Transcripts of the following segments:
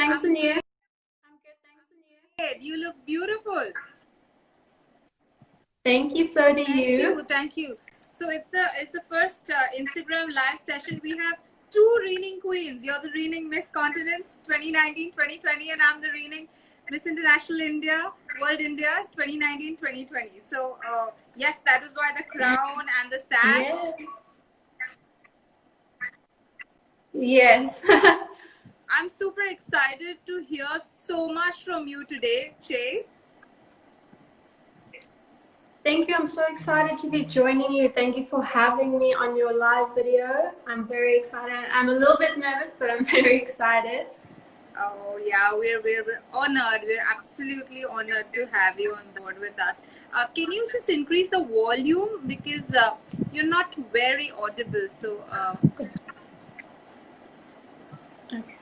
thanks, and you? I'm good, thanks, and you? You look beautiful. Thank you. So do you. Thank you. So it's the first Instagram live session. We have two reigning queens. You're the reigning Miss Continents 2019, 2020, and I'm the reigning Miss International India, World India 2019, 2020. So yes, that is why the crown and the sash. Yes. I'm super excited to hear so much from you today, Chace. Thank you. I'm so excited to be joining you. Thank you for having me on your live video. I'm very excited. I'm a little bit nervous, but I'm very excited. Oh yeah, we're honored. We're absolutely honored to have you on board with us. Can you just increase the volume because you're not very audible? So. Okay.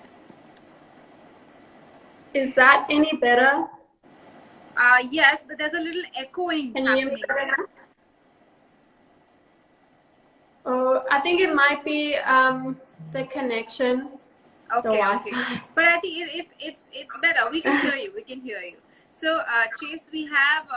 Is that any better? Yes, but there's a little echoing happening there. Oh, I think it might be the connection. Okay. But I think it's better. We can hear you. We can hear you. So, Chace, we have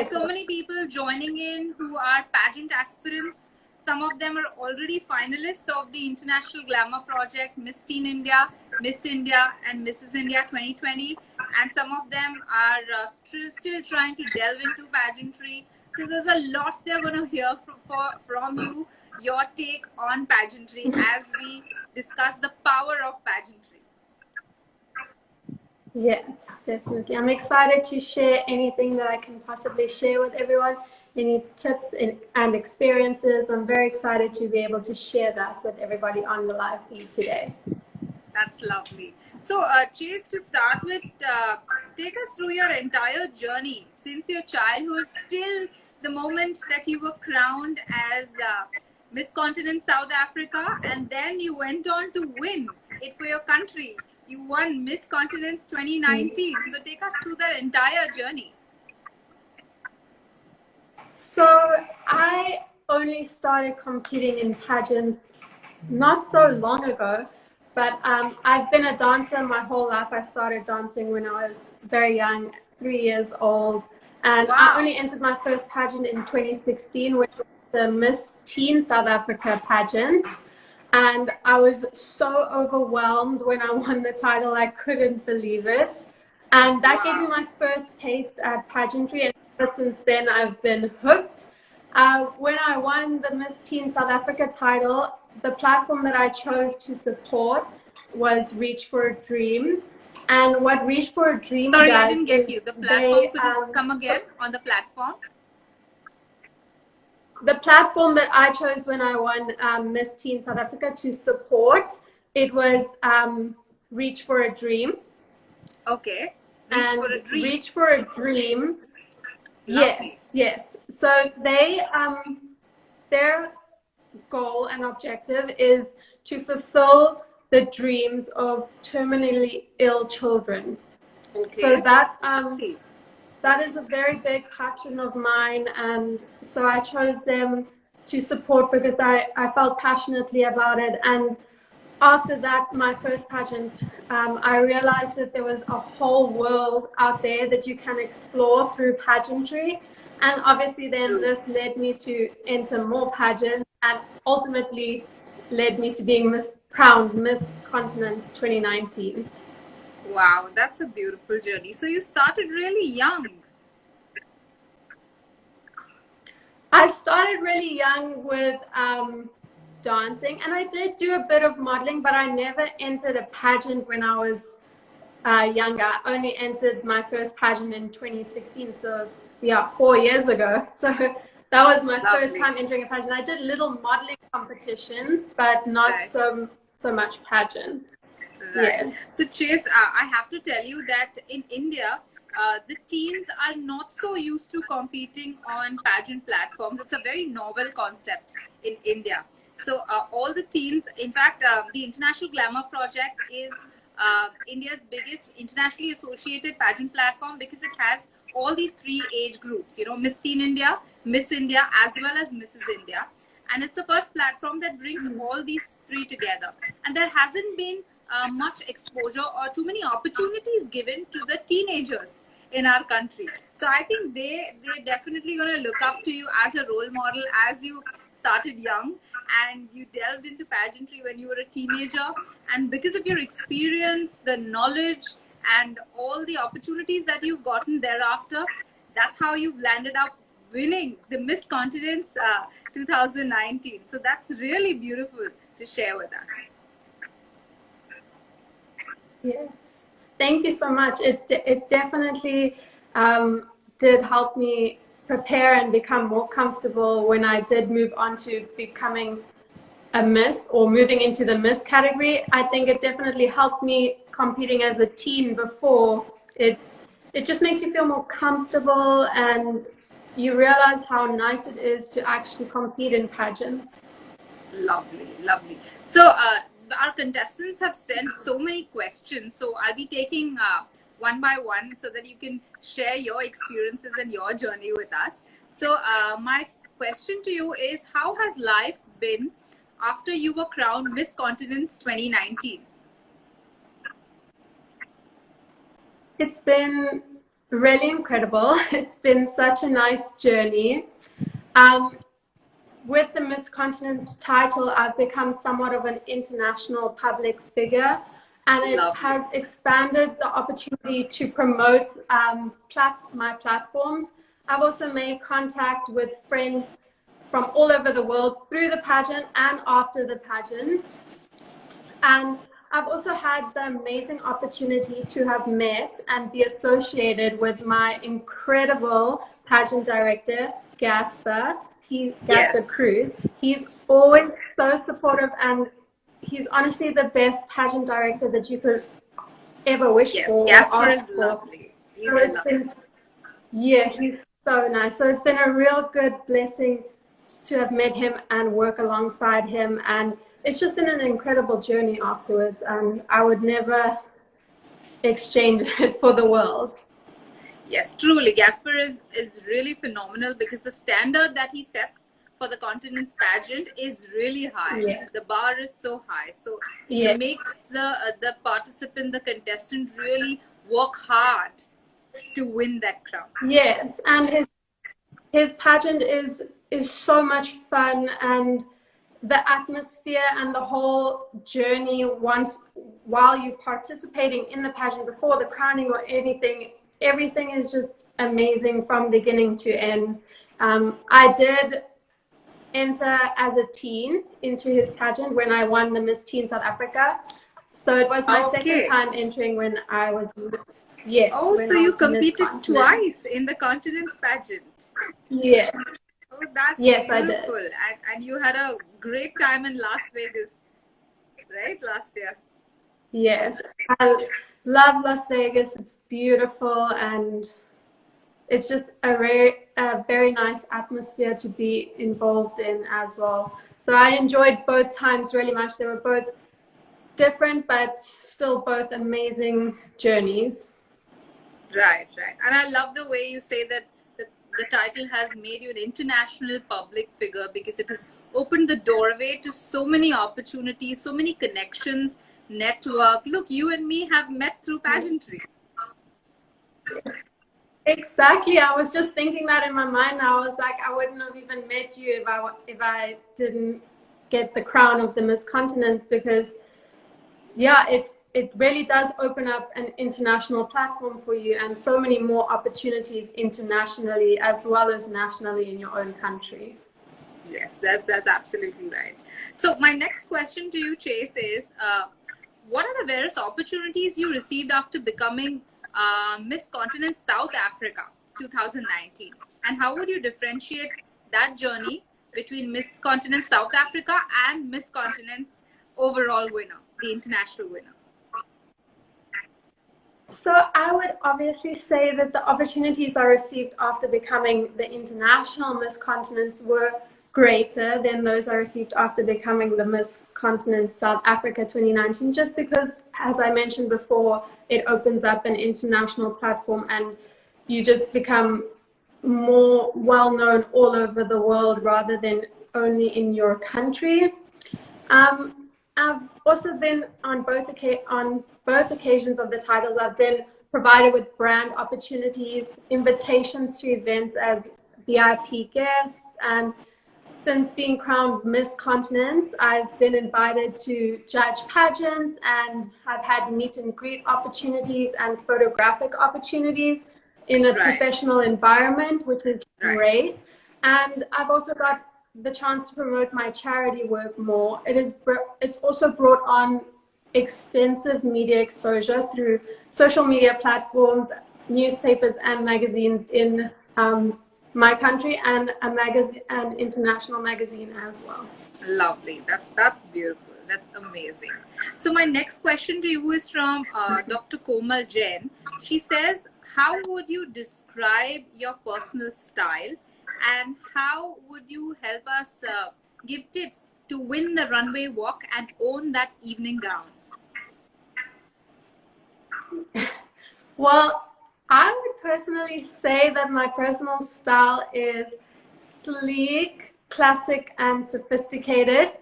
so many people joining in who are pageant aspirants. Some of them are already finalists of the International Glamour Project, Miss Teen India, Miss India, and Mrs. India 2020. And some of them are still trying to delve into pageantry. So there's a lot they're going to hear from you, your take on pageantry as we discuss the power of pageantry. Yes, definitely. I'm excited to share anything that I can possibly share with everyone. Any tips and experiences. I'm very excited to be able to share that with everybody on the live feed today. That's lovely. So, Chace, to start with, take us through your entire journey since your childhood till the moment that you were crowned as Miss Continent South Africa, and then you went on to win it for your country. You won Miss Continents 2019. So, take us through that entire journey. So, I only started competing in pageants not so long ago. But I've been a dancer my whole life. I started dancing when I was very young, 3 years old. And I only entered my first pageant in 2016, which was the Miss Teen South Africa pageant. And I was so overwhelmed when I won the title. I couldn't believe it. And that gave me my first taste at pageantry. And ever since then, I've been hooked. When I won the Miss Teen South Africa title, the platform that I chose to support was Reach for a Dream. And what Reach for a Dream does... Sorry, I didn't get you. The platform, could you come again on the platform? The platform that I chose when I won Miss Teen South Africa to support, it was Reach for a Dream. Okay. Reach for a Dream. Lovely. Yes. So their goal and objective is to fulfill the dreams of terminally ill children. Okay. So that is a very big passion of mine, and so I chose them to support because I felt passionately about it. And after that, my first pageant, I realized that there was a whole world out there that you can explore through pageantry. And obviously then this led me to enter more pageants and ultimately led me to being crowned Miss Continent 2019. Wow, that's a beautiful journey. So you started really young. I started really young with dancing, and I did do a bit of modeling, but I never entered a pageant when I was younger. I only entered my first pageant in 2016, so yeah, 4 years ago. So that was my first time entering a pageant. I did little modeling competitions, but not so much pageants. Right. Yeah. So Chace, I have to tell you that in India, the teens are not so used to competing on pageant platforms. It's a very novel concept in India. So all the teens, in fact, the International Glamour Project is India's biggest internationally associated pageant platform because it has all these three age groups, you know, Miss Teen India, Miss India, as well as Mrs. India. And it's the first platform that brings all these three together. And there hasn't been much exposure or too many opportunities given to the teenagers in our country. So I think they're definitely going to look up to you as a role model, as you started young and you delved into pageantry when you were a teenager, and because of your experience, the knowledge and all the opportunities that you've gotten thereafter, that's how you've landed up winning the Miss Continents 2019. So that's really beautiful to share with us. Yes, thank you so much. It definitely did help me prepare and become more comfortable when I did move on to becoming a Miss or moving into the Miss category. I think it definitely helped me competing as a teen before. It just makes you feel more comfortable, and you realize how nice it is to actually compete in pageants. Lovely, lovely. So our contestants have sent so many questions, so I'll be taking one by one so that you can share your experiences and your journey with us. So my question to you is, how has life been after you were crowned Miss Continents 2019? It's been really incredible. It's been such a nice journey. With the Miss Continents title, I've become somewhat of an international public figure, and it has expanded the opportunity to promote my platforms. I've also made contact with friends from all over the world through the pageant and after the pageant. And I've also had the amazing opportunity to have met and be associated with my incredible pageant director, Gasper Cruz. He's always so supportive, and he's honestly the best pageant director that you could ever wish for. Gasper is lovely. Yes, he's so nice. So it's been a real good blessing to have met him and work alongside him, and it's just been an incredible journey afterwards, and I would never exchange it for the world. Yes, truly, Gasper is really phenomenal, because the standard that he sets for the Continents pageant is really high. Yes. The bar is so high, so it makes the participant, the contestant, really work hard to win that crown. Yes, and his pageant is so much fun, and the atmosphere and the whole journey while you're participating in the pageant, before the crowning or anything, everything is just amazing from beginning to end. I did enter as a teen into his pageant when I won the Miss Teen South Africa. So it was my second time entering when I was... Yes. Oh, so you competed twice in the Continents pageant. Yes. Oh, that's beautiful. I did. And you had a great time in Las Vegas, right? Last year. Yes. I love Las Vegas. It's beautiful, and it's just a very nice atmosphere to be involved in as well. So I enjoyed both times really much. They were both different, but still both amazing journeys. Right. And I love the way you say that the title has made you an international public figure, because it has opened the doorway to so many opportunities, so many connections, network. Look, you and me have met through pageantry. Exactly. I was just thinking that in my mind. I was like, I wouldn't have even met you if I didn't get the crown of the Miss Continents, because it really does open up an international platform for you, and so many more opportunities internationally as well as nationally in your own country. Yes, that's absolutely right. So my next question to you, Chace, is what are the various opportunities you received after becoming Miss Continent South Africa 2019? And how would you differentiate that journey between Miss Continent South Africa and Miss Continent's overall winner, the international winner? So I would obviously say that the opportunities I received after becoming the international Miss Continents were greater than those I received after becoming the Miss Continent South Africa 2019, just because, as I mentioned before, it opens up an international platform and you just become more well-known all over the world rather than only in your country. I've also been on both occasions of the titles. I've been provided with brand opportunities, invitations to events as VIP guests, and since being crowned Miss Continent, I've been invited to judge pageants and have had meet and greet opportunities and photographic opportunities in a professional environment, which is great. And I've also got the chance to promote my charity work more. It's also brought on extensive media exposure through social media platforms, newspapers, and magazines in my country, and a magazine, an international magazine as well. Lovely. That's beautiful. That's amazing. So my next question to you is from Dr. Komal Jain. She says, how would you describe your personal style, and how would you help us give tips to win the runway walk and own that evening gown? Well, I would personally say that my personal style is sleek, classic, and sophisticated.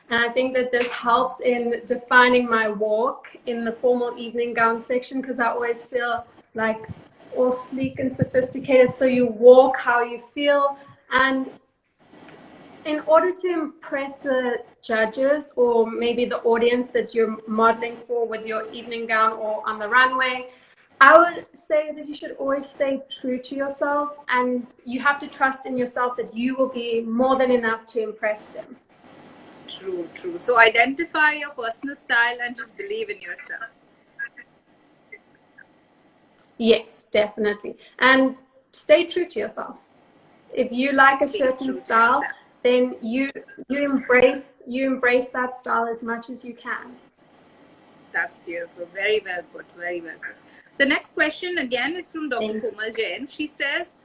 And I think that this helps in defining my walk in the formal evening gown section, because I always feel like all sleek and sophisticated. So you walk how you feel. And in order to impress the judges or maybe the audience that you're modeling for with your evening gown or on the runway, I would say that you should always stay true to yourself, and you have to trust in yourself that you will be more than enough to impress them. True, true. So identify your personal style and just believe in yourself. Yes, definitely. And stay true to yourself. If you like a certain style, then you embrace that style as much as you can. That's beautiful. Very well put. Very well put. The next question again is from Dr. Komal Jain. She says,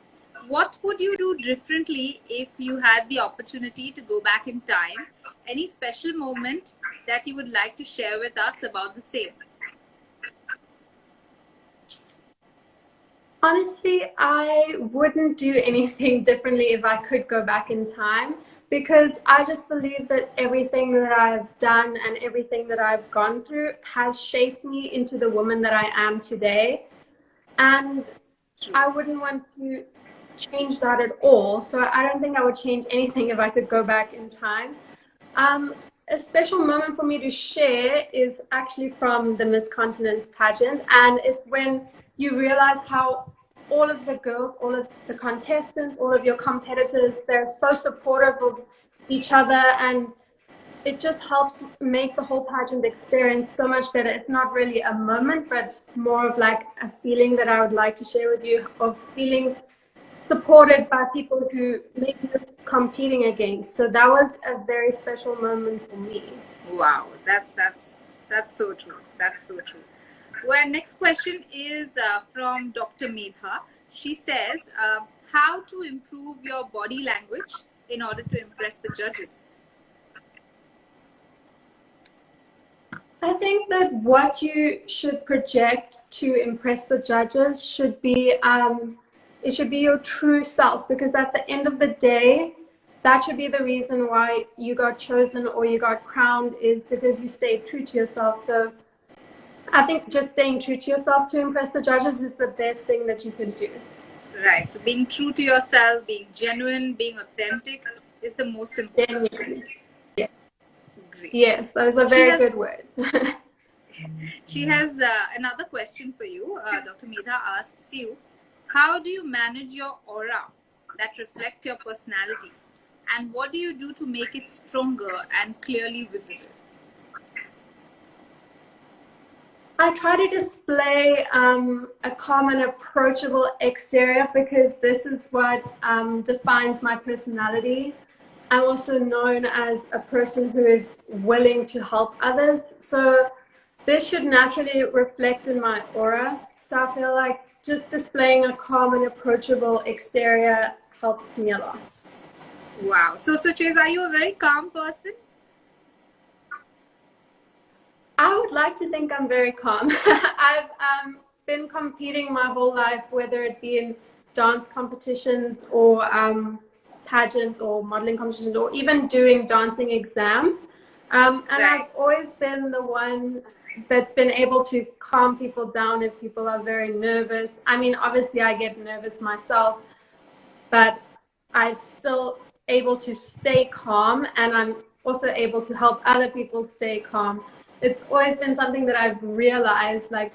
what would you do differently if you had the opportunity to go back in time? Any special moment that you would like to share with us about the same? Honestly, I wouldn't do anything differently if I could go back in time, because I just believe that everything that I've done and everything that I've gone through has shaped me into the woman that I am today. And I wouldn't want to change that at all. So I don't think I would change anything if I could go back in time. A special moment for me to share is actually from the Miss Continent's pageant, and it's when you realize how all of the girls, all of the contestants, all of your competitors, they're so supportive of each other, and it just helps make the whole pageant experience so much better. It's not really a moment, but more of like a feeling that I would like to share with you, of feeling supported by people who maybe you're competing against. So that was a very special moment for me. Wow, that's so true. That's so true. Well, next question is from Dr. Medha. She says, how to improve your body language in order to impress the judges? I think that what you should project to impress the judges should be it should be your true self, because at the end of the day, that should be the reason why you got chosen or you got crowned, is because you stayed true to yourself. So I think just staying true to yourself to impress the judges is the best thing that you can do. Right. So being true to yourself, being genuine, being authentic is the most important. Genuine. Yeah. Great. Yes, those are very good words. She has another question for you. Dr. Medha asks you, how do you manage your aura that reflects your personality? And what do you do to make it stronger and clearly visible? I try to display a calm and approachable exterior, because this is what defines my personality. I'm also known as a person who is willing to help others. So this should naturally reflect in my aura. So I feel like just displaying a calm and approachable exterior helps me a lot. Wow. So Chace, are you a very calm person? I would like to think I'm very calm. I've been competing my whole life, whether it be in dance competitions or pageants or modeling competitions, or even doing dancing exams. And Right. I've always been the one that's been able to calm people down if people are very nervous. I mean, obviously I get nervous myself, but I'm still able to stay calm, and I'm also able to help other people stay calm. It's always been something that I've realized, like,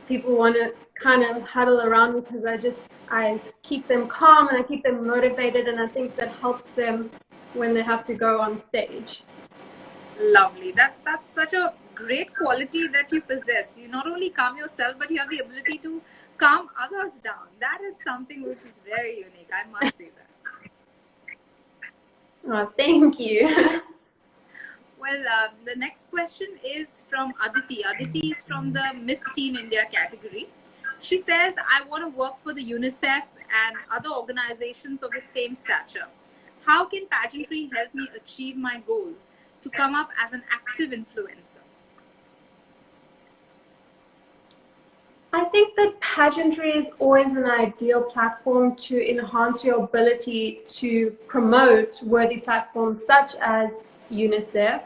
people want to kind of huddle around me because I keep them calm and I keep them motivated, and I think that helps them when they have to go on stage. Lovely. That's such a great quality that you possess. You not only calm yourself, but you have the ability to calm others down. That is something which is very unique. I must say that. Oh, thank you. Well, the next question is from Aditi. Aditi is from the Miss Teen India category. She says, I want to work for the UNICEF and other organizations of the same stature. How can pageantry help me achieve my goal to come up as an active influencer? I think that pageantry is always an ideal platform to enhance your ability to promote worthy platforms such as UNICEF.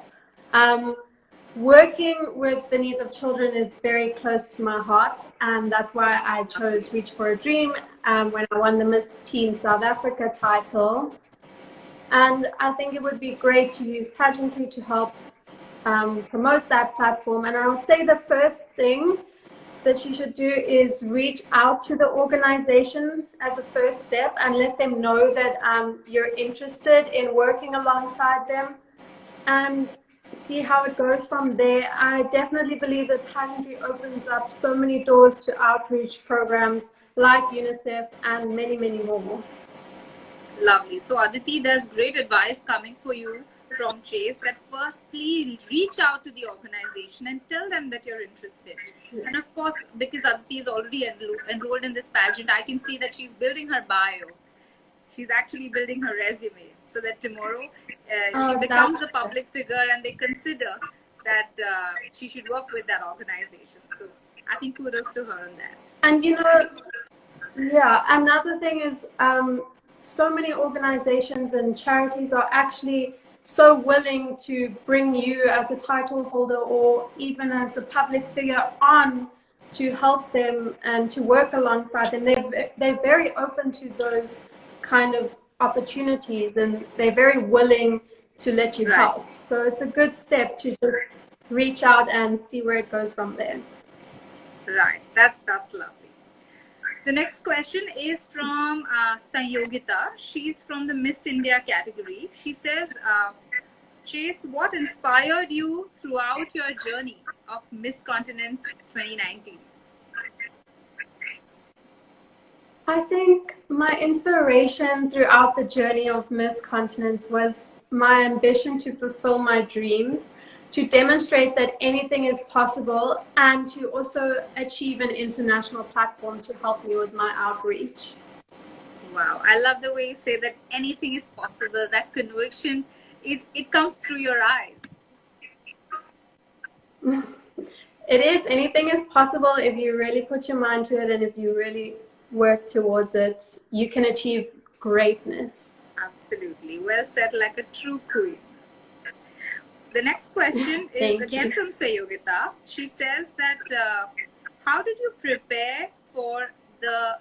Working with the needs of children is very close to my heart, and that's why I chose Reach for a Dream when I won the Miss Teen South Africa title. And I think it would be great to use pageantry to help promote that platform. And I would say the first thing that you should do is reach out to the organization as a first step and let them know that you're interested in working alongside them, and see how it goes from there. I definitely believe that pageantry opens up so many doors to outreach programs like UNICEF and many, many more. Lovely. So Aditi, there's great advice coming for you from Chace, that firstly reach out to the organization and tell them that you're interested. And of course, because Aditi is already enrolled in this pageant, I can see that she's building her bio. She's actually building her resume so that tomorrow she becomes a public figure and they consider that she should work with that organization. So I think kudos to her on that. And yeah, another thing is so many organizations and charities are actually so willing to bring you as a title holder or even as a public figure on to help them and to work alongside them. They're very open to those kind of opportunities, and they're very willing to let you help. So it's a good step to just reach out and see where it goes from there. Right, that's lovely. The next question is from Sanyogita. She's from the Miss India category. She says, Chace, what inspired you throughout your journey of Miss Continents 2019? I think my inspiration throughout the journey of Miss Continents was my ambition to fulfill my dreams, to demonstrate that anything is possible, and to also achieve an international platform to help me with my outreach. Wow, I love the way you say that anything is possible. That conviction it comes through your eyes. It is. Anything is possible if you really put your mind to it, and if you really work towards it, you can achieve greatness. Absolutely. Well said, like a true queen. The next question is again from Sayogita. She says that how did you prepare for the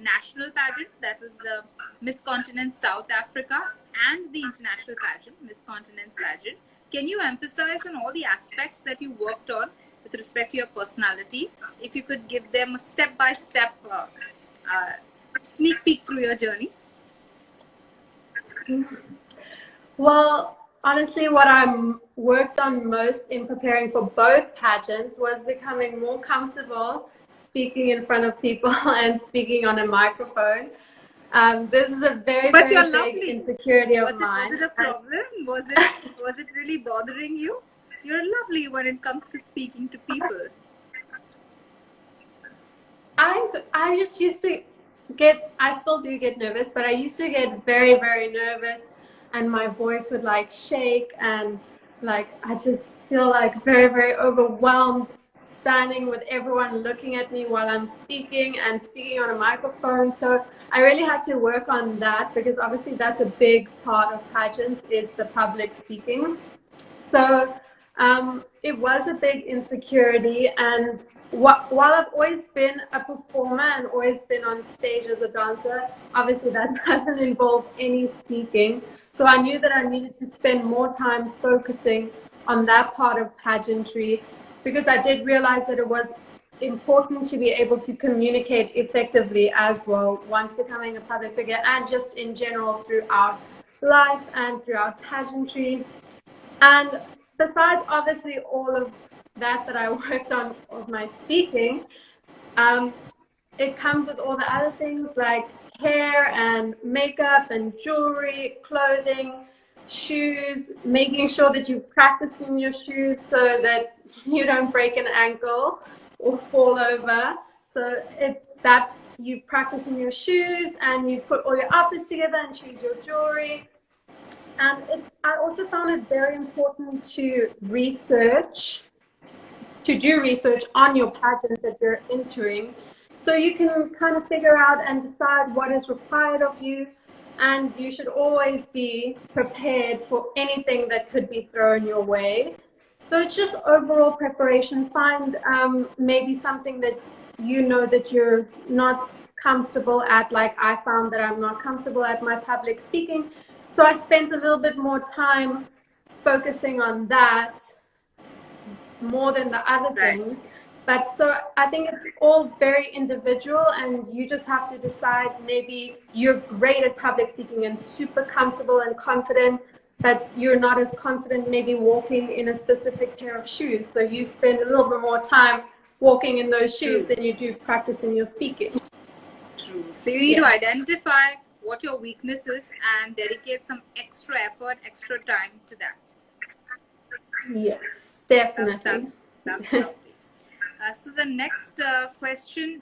national pageant, that is the Miss Continent South Africa, and the international pageant, Miss Continent's pageant? Can you emphasize on all the aspects that you worked on with respect to your personality? If you could give them a step-by-step sneak peek through your journey. Well, honestly, what I worked on most in preparing for both pageants was becoming more comfortable speaking in front of people and speaking on a microphone. This is a very big insecurity of mine. Was it a problem? Was it really bothering you? You're lovely when it comes to speaking to people. I just used to I still do get nervous, but I used to get very, very nervous, and my voice would like shake, and like I just feel like very, very overwhelmed standing with everyone looking at me while I'm speaking and speaking on a microphone. So I really had to work on that, because obviously that's a big part of pageants, is the public speaking. So it was a big insecurity, and while I've always been a performer and always been on stage as a dancer, obviously that doesn't involve any speaking. So I knew that I needed to spend more time focusing on that part of pageantry, because I did realize that it was important to be able to communicate effectively as well once becoming a public figure, and just in general throughout life and throughout pageantry. And besides, obviously, all of that I worked on of my speaking, it comes with all the other things like hair and makeup and jewelry, clothing, shoes, making sure that you practice in your shoes so that you don't break an ankle or fall over. So that you practice in your shoes and you put all your outfits together and choose your jewelry. And I also found it very important to do research on your pageant that you're entering, so you can kind of figure out and decide what is required of you. And you should always be prepared for anything that could be thrown your way. So it's just overall preparation. Find maybe something that you know that you're not comfortable at. Like I found that I'm not comfortable at my public speaking. So I spent a little bit more time focusing on that more than the other things. But so I think it's all very individual, and you just have to decide, maybe you're great at public speaking and super comfortable and confident, but you're not as confident maybe walking in a specific pair of shoes. So you spend a little bit more time walking in those shoes than you do practicing your speaking. True. So you need to identify what your weakness is and dedicate some extra effort, extra time to that. Yes, definitely. That's lovely. So the next question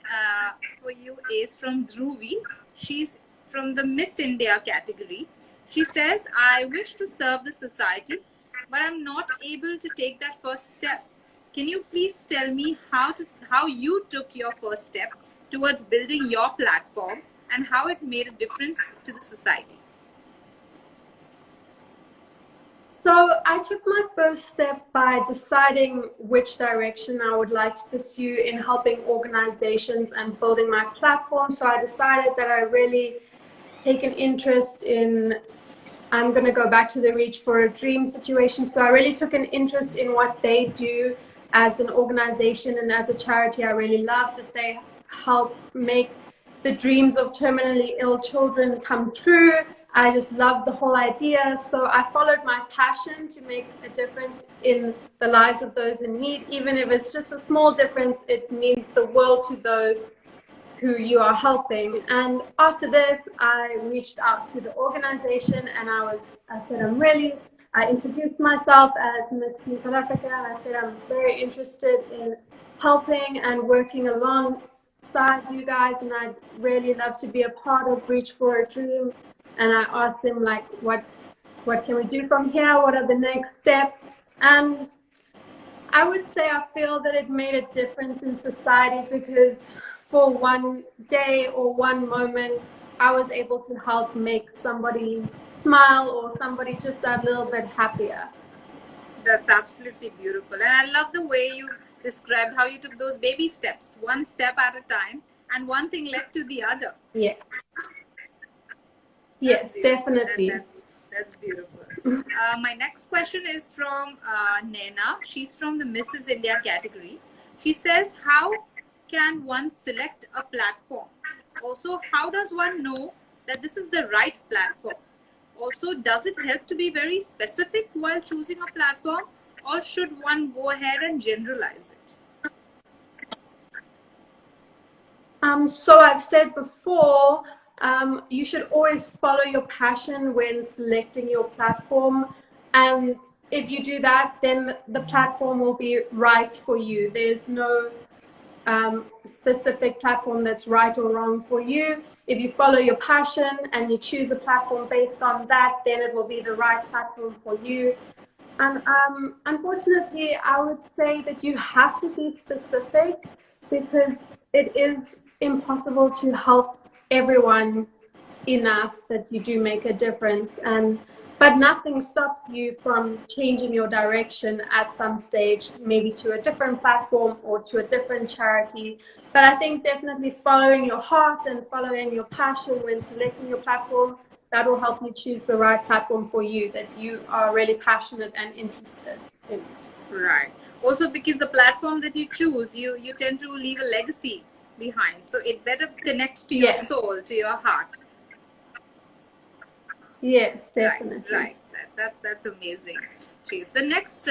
for you is from Dhruvi. She's from the Miss India category. She says, I wish to serve the society, but I'm not able to take that first step. Can you please tell me how you took your first step towards building your platform and how it made a difference to the society? So I took my first step by deciding which direction I would like to pursue in helping organizations and building my platform. So I decided that I really take an interest in, I'm going to go back to the Reach for a Dream situation. So I really took an interest in what they do as an organization and as a charity. I really love that they help make the dreams of terminally ill children come true. I just love the whole idea. So I followed my passion to make a difference in the lives of those in need. Even if it's just a small difference, it means the world to those who you are helping. And after this, I reached out to the organization, and I said, I introduced myself as Miss Teen South Africa, and I said I'm very interested in helping and working alongside you guys, and I'd really love to be a part of Reach for a Dream. And I asked him, like, what can we do from here? What are the next steps? And I would say I feel that it made a difference in society, because for one day or one moment, I was able to help make somebody smile or somebody just that little bit happier. That's absolutely beautiful. And I love the way you described how you took those baby steps, one step at a time, and one thing led to the other. Yes. Yes, definitely. That's beautiful. My next question is from Naina. She's from the Mrs. India category. She says, how can one select a platform? Also, how does one know that this is the right platform? Also, does it help to be very specific while choosing a platform, or should one go ahead and generalize it? So I've said before, you should always follow your passion when selecting your platform. And if you do that, then the platform will be right for you. There's no specific platform that's right or wrong for you. If you follow your passion and you choose a platform based on that, then it will be the right platform for you. And unfortunately, I would say that you have to be specific, because it is impossible to help everyone enough that you do make a difference. And but nothing stops you from changing your direction at some stage, maybe to a different platform or to a different charity. But I think definitely following your heart and following your passion when selecting your platform, that will help you choose the right platform for you that you are really passionate and interested in. Right. Also, because the platform that you choose, you tend to leave a legacy behind. So it better connect to your soul, to your heart. Yes, definitely. Right. That's amazing. Chace. The next,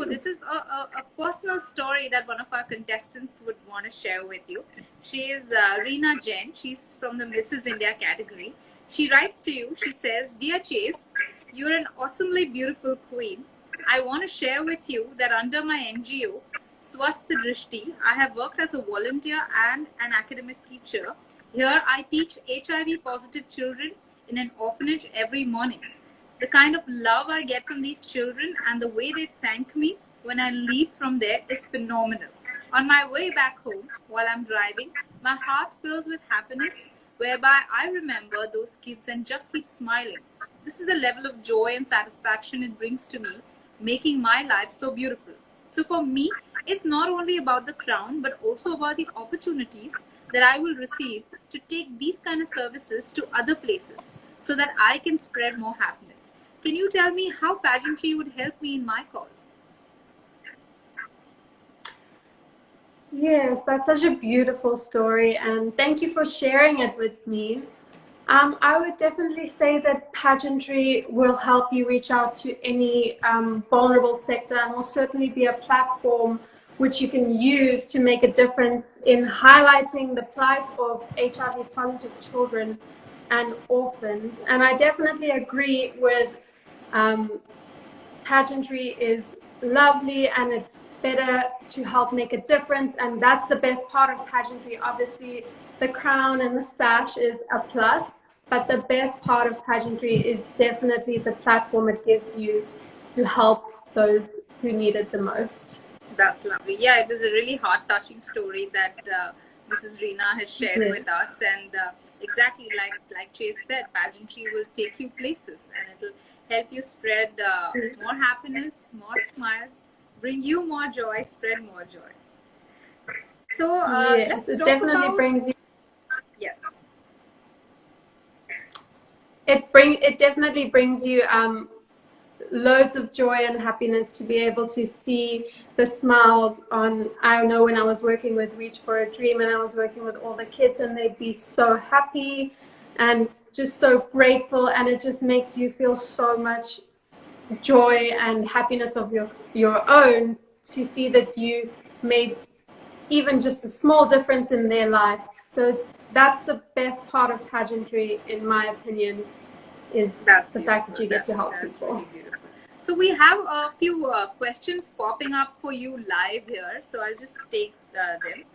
this is a personal story that one of our contestants would want to share with you. She is Reena Jain. She's from the Mrs. India category. She writes to you. She says, "Dear Chace, you're an awesomely beautiful queen. I want to share with you that under my NGO, Swasth Drishti, I have worked as a volunteer and an academic teacher. Here I teach HIV positive children in an orphanage every morning. The kind of love I get from these children and the way they thank me when I leave from there is phenomenal. On my way back home, while I'm driving, my heart fills with happiness, whereby I remember those kids and just keep smiling. This is the level of joy and satisfaction it brings to me, making my life so beautiful. So for me, it's not only about the crown, but also about the opportunities that I will receive to take these kind of services to other places so that I can spread more happiness. Can you tell me how pageantry would help me in my cause?" Yes, that's such a beautiful story, and thank you for sharing it with me. I would definitely say that pageantry will help you reach out to any vulnerable sector and will certainly be a platform which you can use to make a difference in highlighting the plight of HIV positive children and orphans. And I definitely agree with pageantry is lovely and it's better to help make a difference, and that's the best part of pageantry. Obviously, the crown and the sash is a plus, but the best part of pageantry is definitely the platform it gives you to help those who need it the most. That's lovely. Yeah, it was a really heart-touching story that Mrs. Reena has shared with us, and exactly like Chace said, pageantry will take you places, and it'll help you spread more happiness, more smiles, bring you more joy, spread more joy. So yes, let's it definitely about... brings you. Yes. It definitely brings you loads of joy and happiness to be able to see the smiles on. I know when I was working with Reach for a Dream and I was working with all the kids, and they'd be so happy and just so grateful, and it just makes you feel so much joy and happiness of your own to see that you made even just a small difference in their life. So that's the best part of pageantry, in my opinion, is the fact that you get to help people. Really beautiful. So we have a few questions popping up for you live here. So I'll just take them.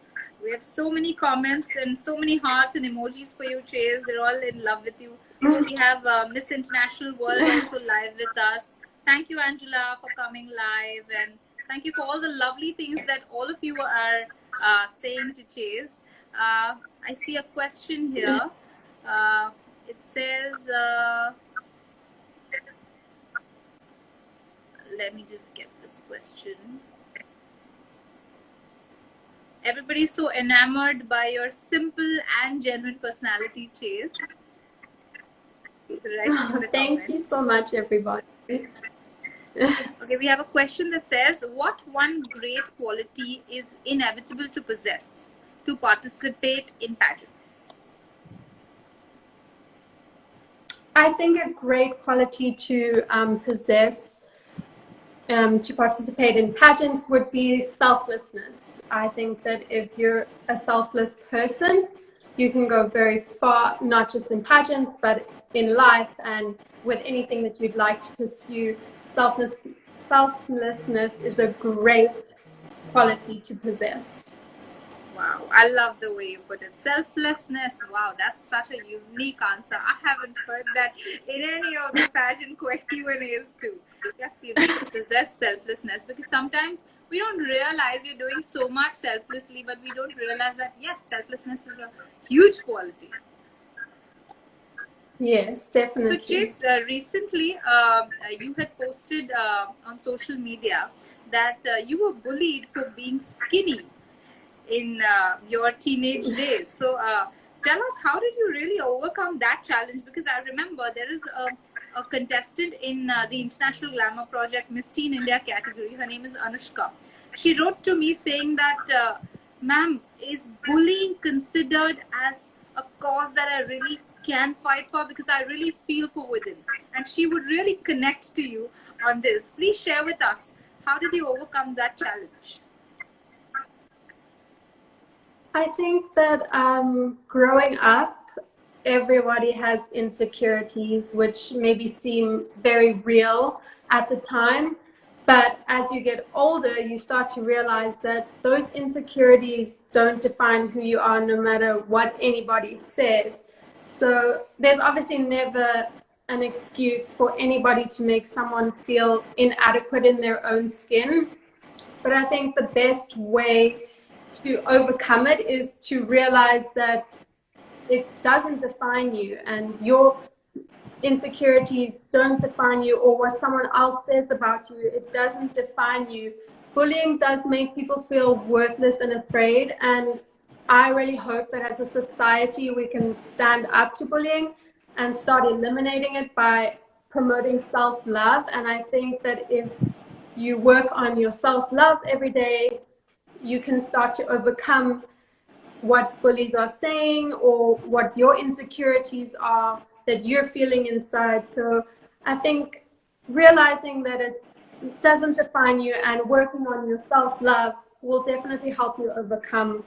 We have so many comments and so many hearts and emojis for you, Chace. They're all in love with you. We have Miss International World also live with us. Thank you, Angela, for coming live, and thank you for all the lovely things that all of you are saying to Chace. I see a question here. It says, let me just get this question. Everybody's so enamored by your simple and genuine personality, Chace. Right. Thank you so much, everybody. Okay, we have a question that says, what one great quality is inevitable to possess to participate in pageants? I think a great quality to possess to participate in pageants would be selflessness. I think that if you're a selfless person, you can go very far, not just in pageants, but in life and with anything that you'd like to pursue. Selflessness is a great quality to possess. Wow, I love the way you put it. Selflessness. Wow, that's such a unique answer. I haven't heard that in any of the pageant Q&As too. Yes, you need to possess selflessness, because sometimes we don't realize we're doing so much selflessly, but we don't realize that, yes, selflessness is a huge quality. Yes, So, definitely. Chace, recently you had posted on social media that you were bullied for being skinny in your teenage days. So, tell us, how did you really overcome that challenge? Because I remember there is a contestant in the International Glamour Project Miss Teen India category. Her name is Anushka. She wrote to me saying that, ma'am, is bullying considered as a cause that I really can fight for, because I really feel for women? And she would really connect to you on this. Please share with us, how did you overcome that challenge? I think that growing up, everybody has insecurities which maybe seem very real at the time. But as you get older, you start to realize that those insecurities don't define who you are, no matter what anybody says. So there's obviously never an excuse for anybody to make someone feel inadequate in their own skin. But I think the best way to overcome it is to realize that it doesn't define you, and your insecurities don't define you, or what someone else says about you, it doesn't define you. Bullying does make people feel worthless and afraid, and I really hope that as a society we can stand up to bullying and start eliminating it by promoting self-love. And I think that if you work on your self-love every day, you can start to overcome what bullies are saying or what your insecurities are that you're feeling inside. So I think realizing that it doesn't define you and working on your self-love will definitely help you overcome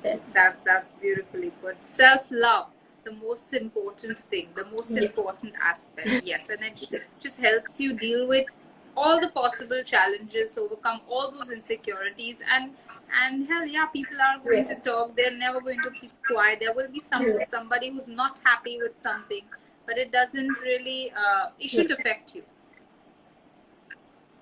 it. That's beautifully put. Self-love, the most important thing, the most important aspect. Yes, and it just helps you deal with all the possible challenges, overcome all those insecurities, and hell yeah, people are going to talk. They're never going to keep quiet. There will be somebody who's not happy with something, but it doesn't really it shouldn't affect you.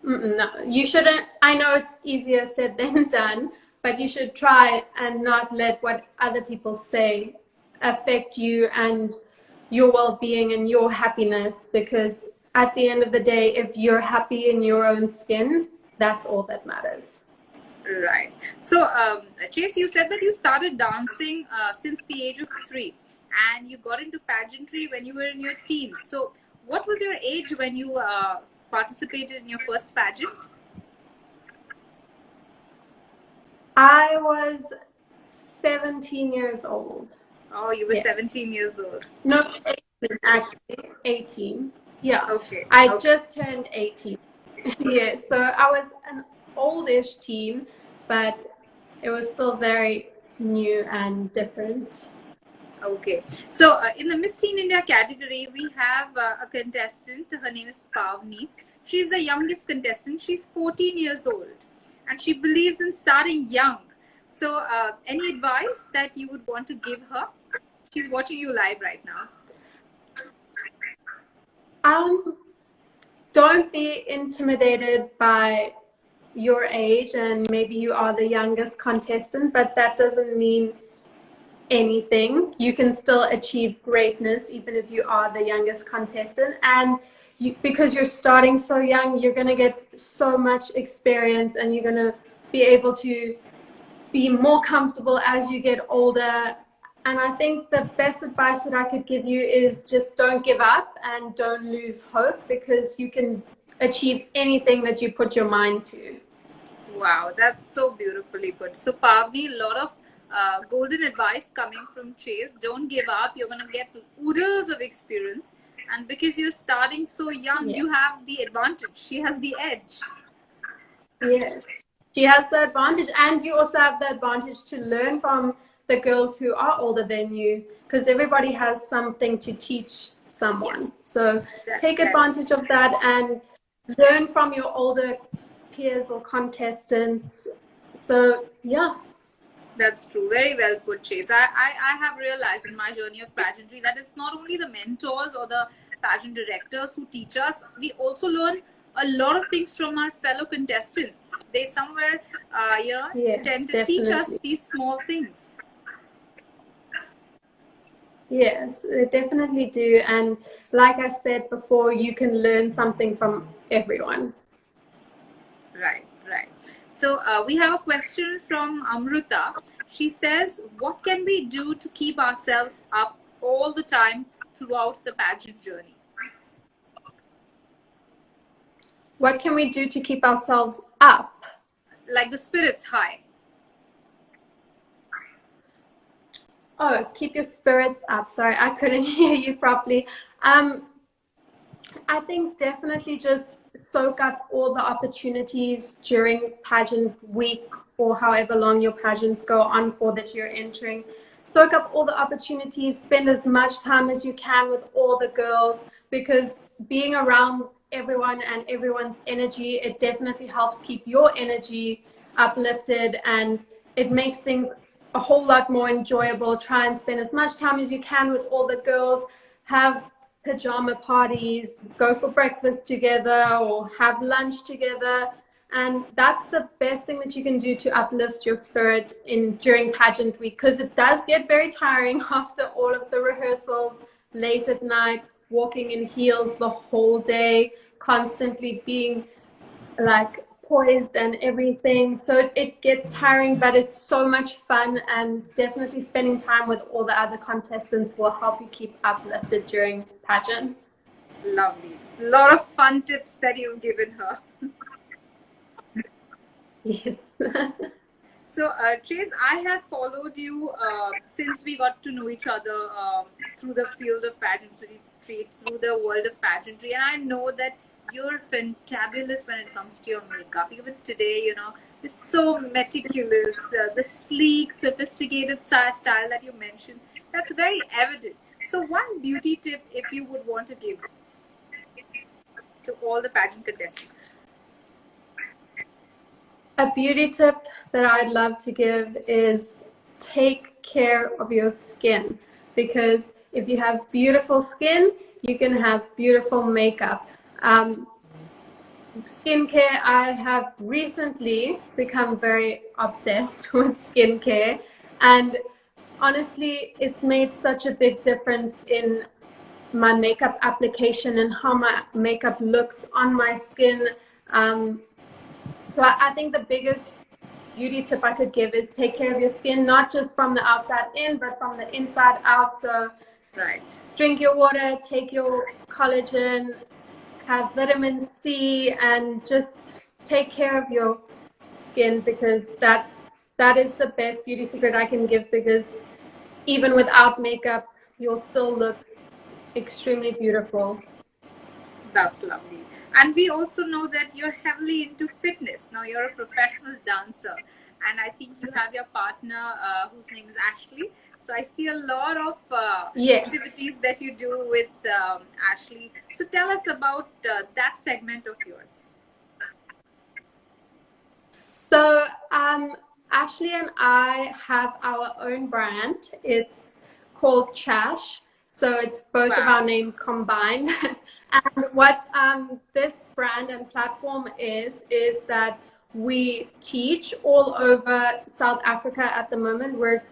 No, you shouldn't. I know it's easier said than done, but you should try and not let what other people say affect you and your well-being and your happiness, because at the end of the day, if you're happy in your own skin, that's all that matters. Right. So, Chace, you said that you started dancing since the age of 3, and you got into pageantry when you were in your teens. So, what was your age when you participated in your first pageant? I was 17 years old. Oh, you were 17 years old. No, 18, actually. 18. Yeah. Okay. I just turned 18. Yeah, so I was an oldish teen, but it was still very new and different. Okay. So in the Miss Teen India category, we have a contestant. Her name is Pavni. She's the youngest contestant. She's 14 years old, and she believes in starting young. So any advice that you would want to give her? She's watching you live right now. Don't be intimidated by your age, and maybe you are the youngest contestant, but that doesn't mean anything. You can still achieve greatness even if you are the youngest contestant, and because you're starting so young, you're going to get so much experience, and you're going to be able to be more comfortable as you get older. And I think the best advice that I could give you is just don't give up and don't lose hope, because you can achieve anything that you put your mind to. Wow, that's so beautifully put. So Pavni, a lot of golden advice coming from Chace. Don't give up. You're going to get oodles of experience. And because you're starting so young, you have the advantage. She has the edge. Yes, she has the advantage. And you also have the advantage to learn from the girls who are older than you, because everybody has something to teach someone. Yes. So take advantage of that and learn from your older peers or contestants. So yeah. That's true. Very well put, Chace. I have realized in my journey of pageantry that it's not only the mentors or the pageant directors who teach us. We also learn a lot of things from our fellow contestants. They somewhere, tend to teach us these small things. Yes, they definitely do. And like I said before, you can learn something from everyone. Right, right. So we have a question from Amruta. She says, what can we do to keep ourselves up all the time throughout the pageant journey? What can we do to keep ourselves up? Like the spirits high. Oh, keep your spirits up. Sorry, I couldn't hear you properly. I think definitely just soak up all the opportunities during pageant week or however long your pageants go on for that you're entering. Soak up all the opportunities, spend as much time as you can with all the girls, because being around everyone and everyone's energy, it definitely helps keep your energy uplifted, and it makes things a whole lot more enjoyable. Try and spend as much time as you can with all the girls, have pajama parties, go for breakfast together or have lunch together. And that's the best thing that you can do to uplift your spirit during pageant week, because it does get very tiring after all of the rehearsals, late at night, walking in heels the whole day, constantly being like poised and everything. So it gets tiring, but it's so much fun, and definitely spending time with all the other contestants will help you keep uplifted during pageants. Lovely. A lot of fun tips that you've given her. Yes. So, Chace, I have followed you since we got to know each other through the field of pageantry, through the world of pageantry, and I know that you're fantabulous when it comes to your makeup. Even today, you know, you're so meticulous. The sleek, sophisticated style that you mentioned, that's very evident. So, one beauty tip, if you would want to give to all the pageant contestants. A beauty tip that I'd love to give is take care of your skin, because if you have beautiful skin, you can have beautiful makeup. Skincare, I have recently become very obsessed with skincare, and honestly, it's made such a big difference in my makeup application and how my makeup looks on my skin. So I think the biggest beauty tip I could give is take care of your skin, not just from the outside in, but from the inside out. So Right. drink your water, take your collagen, have vitamin C, and just take care of your skin, because that is the best beauty secret I can give, because even without makeup, you'll still look extremely beautiful. That's lovely. And we also know that you're heavily into fitness. Now you're a professional dancer, and I think you have your partner whose name is Ashley. So I see a lot of activities that you do with Ashley. So tell us about that segment of yours. So Ashley and I have our own brand. It's called Chace. So it's both of our names combined. And what this brand and platform is that we teach all over South Africa at the moment. We're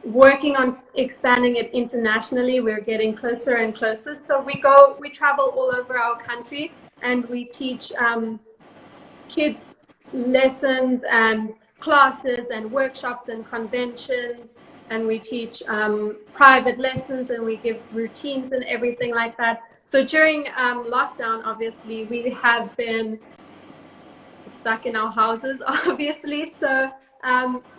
working on expanding it internationally. We're getting closer and closer. So we travel all over our country, and we teach kids lessons and classes and workshops and conventions, and we teach private lessons, and we give routines and everything like that. So during lockdown, obviously, we have been stuck in our houses, obviously. So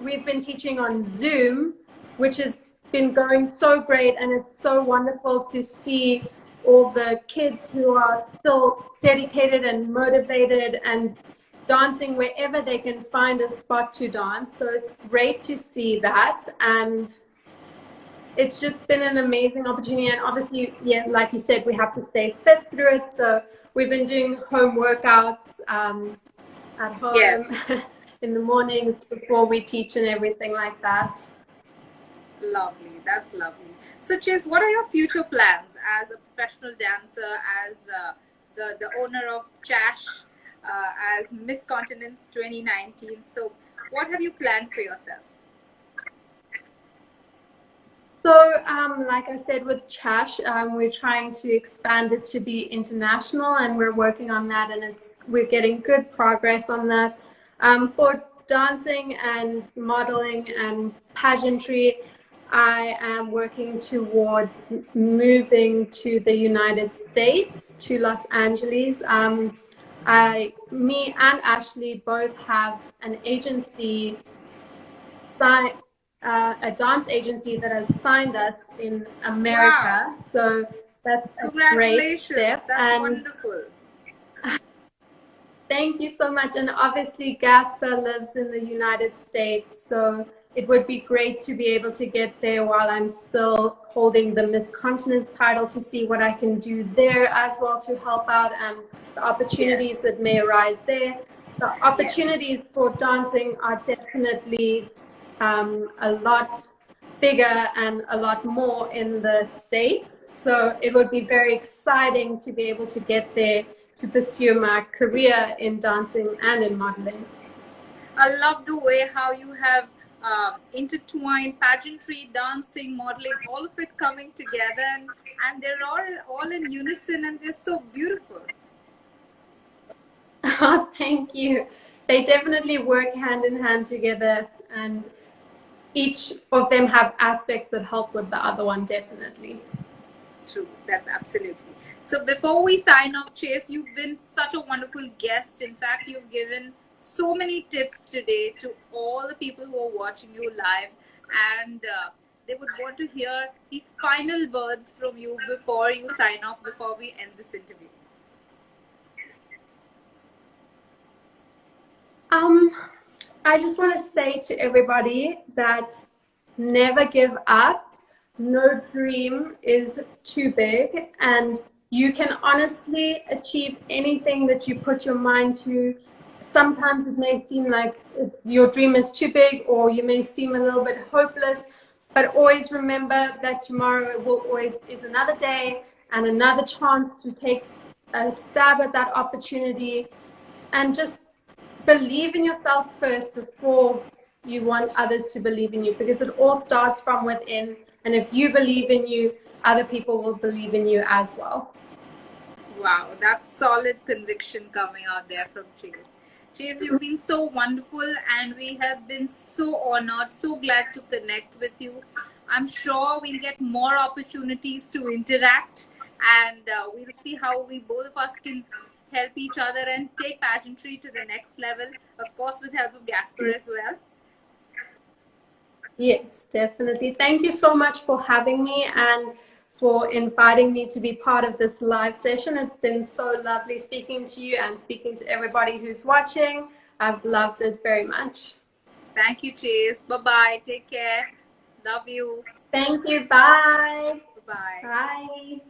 we've been teaching on Zoom, which has been going so great, and it's so wonderful to see all the kids who are still dedicated and motivated and dancing wherever they can find a spot to dance. So it's great to see that, and it's just been an amazing opportunity. And obviously, yeah, like you said, we have to stay fit through it. So we've been doing home workouts at home in the mornings before we teach and everything like that. Lovely, that's lovely. So Chace, what are your future plans as a professional dancer, as the owner of Chace, as Miss Continents 2019? So what have you planned for yourself? So, like I said, with Chash, we're trying to expand it to be international, and we're working on that, and we're getting good progress on that. For dancing and modeling and pageantry, I am working towards moving to the United States, to Los Angeles. Me and Ashley both have an agency, a dance agency that has signed us in America. Wow. So that's a great step. That's wonderful. Thank you so much. And obviously Gasper lives in the United States, so it would be great to be able to get there while I'm still holding the Miss Continence title, to see what I can do there as well to help out, and the opportunities that may arise there. The opportunities for dancing are definitely a lot bigger and a lot more in the States. So it would be very exciting to be able to get there to pursue my career in dancing and in modeling. I love the way how you have intertwined pageantry, dancing, modeling, all of it coming together, and they're all in unison, and they're so beautiful. Thank you. They definitely work hand in hand together, and each of them have aspects that help with the other one, definitely. True, that's absolutely. So before we sign off, Chace, you've been such a wonderful guest. In fact, you've given so many tips today to all the people who are watching you live, and they would want to hear these final words from you before you sign off, before we end this interview. I just want to say to everybody that never give up. No dream is too big, and you can honestly achieve anything that you put your mind to. Sometimes it may seem like your dream is too big, or you may seem a little bit hopeless, but always remember that tomorrow is another day and another chance to take a stab at that opportunity, and just believe in yourself first before you want others to believe in you, because it all starts from within. And if you believe in you, other people will believe in you as well. Wow, that's solid conviction coming out there from Chace. Chace, you've been so wonderful, and we have been so honored, so glad to connect with you. I'm sure we'll get more opportunities to interact, and we'll see how we both of us can help each other and take pageantry to the next level, of course with help of Gasper as well. Yes, definitely. Thank you so much for having me and for inviting me to be part of this live session. It's been so lovely speaking to you and speaking to everybody who's watching. I've loved it very much. Thank you, Chace. Bye-bye. Take care. Love you. Thank you. Bye. Bye-bye. Bye.